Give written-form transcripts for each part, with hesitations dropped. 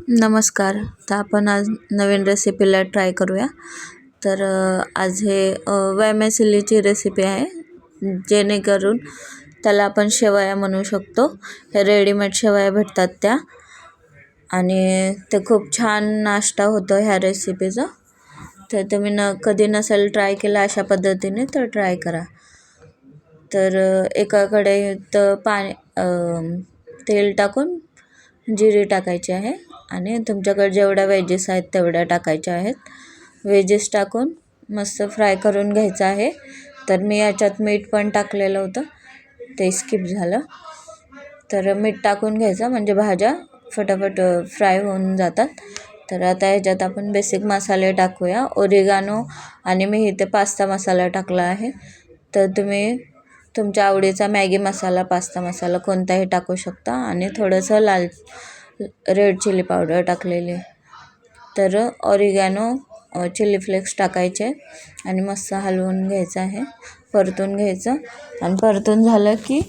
नमस्कार. तर आपण आज नवीन रेसिपीला ट्राय करूया. तर आज हे वर्मिसेलीची रेसिपी आहे, जेणेकरून त्याला आपण शेवया म्हणू शकतो. हे रेडीमेड शेवया भेटतात त्या, आणि ते खूप छान नाश्ता होतो ह्या रेसिपीचा. तर तुम्ही कधी नसेल ट्राय केला अशा पद्धतीने तर ट्राय करा. तर एका कढईत तेल टाकून जिरे टाकायचे आहे, आणि तुमच्याकडे जेवढ्या वेजेस आहेत तेवढ्या टाकायच्या आहेत. वेजेस टाकून मस्त फ्राय करून घ्यायचं आहे. तर मी याच्यात मीठ पण टाकलेलं होतं, ते स्किप झालं. तर मीठ टाकून घ्यायचं म्हणजे भाज्या फटाफट फ्राय होऊन जातात. तर आता ह्याच्यात आपण बेसिक मसाले टाकूया. ओरिगानो आणि मी इथे पास्ता मसाला टाकला आहे. तर तुम्ही तुमच्या आवडीचा मॅगी मसाला, पास्ता मसाला कोणताही टाकू शकता, आणि थोडंसं रेड चिली पावडर टाकलेली. तर ऑरिगॅनो, चिली फ्लेक्स टाकायचे आणि मस्त हलवून घ्यायचं आहे, परतून घ्यायचं. आणि परतून झालं की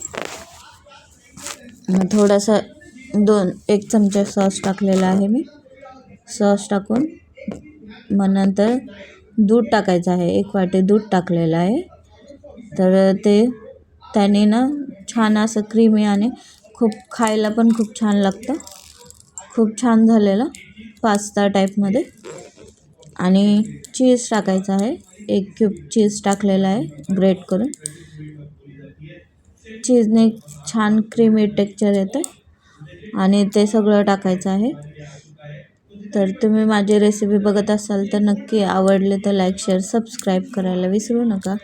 थोडंसं एक चमचा सॉस टाकलेला आहे मी. सॉस टाकून मग नंतर दूध टाकायचं आहे. 1 वाटी दूध टाकलेलं आहे. तर त्याने ना छान असं क्रीमी आणि खूप खायला पण खूप छान लागतं. खूप छान झालेलं पास्ता टाईपमध्ये. आणि चीज टाकायचं आहे. 1 क्यूब चीज टाकलेला आहे ग्रेट करून. चीजने छान क्रीमी टेक्स्चर येतं, आणि ते सगळं टाकायचं आहे. तर तुम्ही माझी रेसिपी बघत असाल तर नक्की आवडले तर लाईक, शेअर, सबस्क्राईब करायला विसरू नका.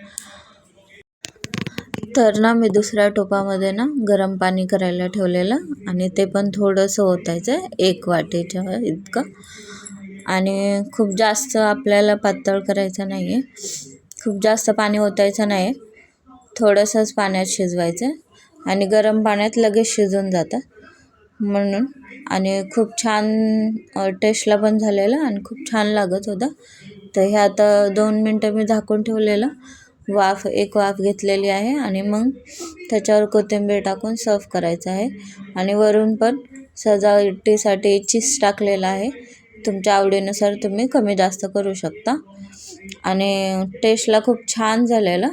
तर मी दुसऱ्या टोपामध्ये गरम पाणी करायला ठेवलेलं, आणि ते पण थोडंसं ओतायचं 1 वाटीच्या इतकं. आणि खूप जास्त आपल्याला पातळ करायचं नाही आहे, खूप जास्त पाणी ओतायचं नाही, थोडंसंच पाण्यात शिजवायचं. आणि गरम पाण्यात लगेच शिजून जातं म्हणून. आणि खूप छान टेस्टला पण झालेलं, आणि खूप छान लागत होतं. तर हे आता 2 मिनटं मी झाकून ठेवलेलं. एक वाफ घेतलेली आहे, आणि मग त्याच्यावर कोथिंबीर टाकून सर्व करायचं आहे. आणि वरून पण सजावटीसाठी चीज टाकलेला आहे. तुमच्या आवडीनुसार तुम्ही कमी जास्त करू शकता. आणि टेस्टला खूप छान झालेलं,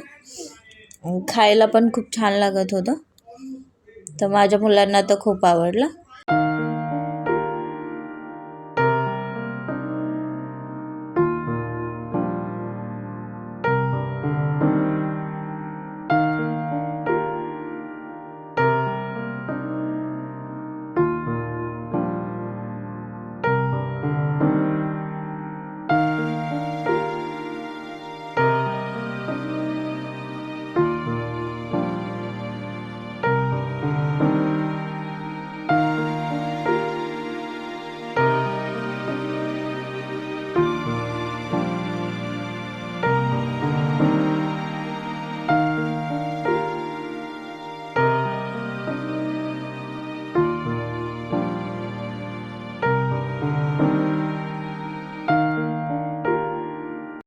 खायला पण खूप छान लागत होतं. तर माझ्या मुलांना तर खूप आवडलं.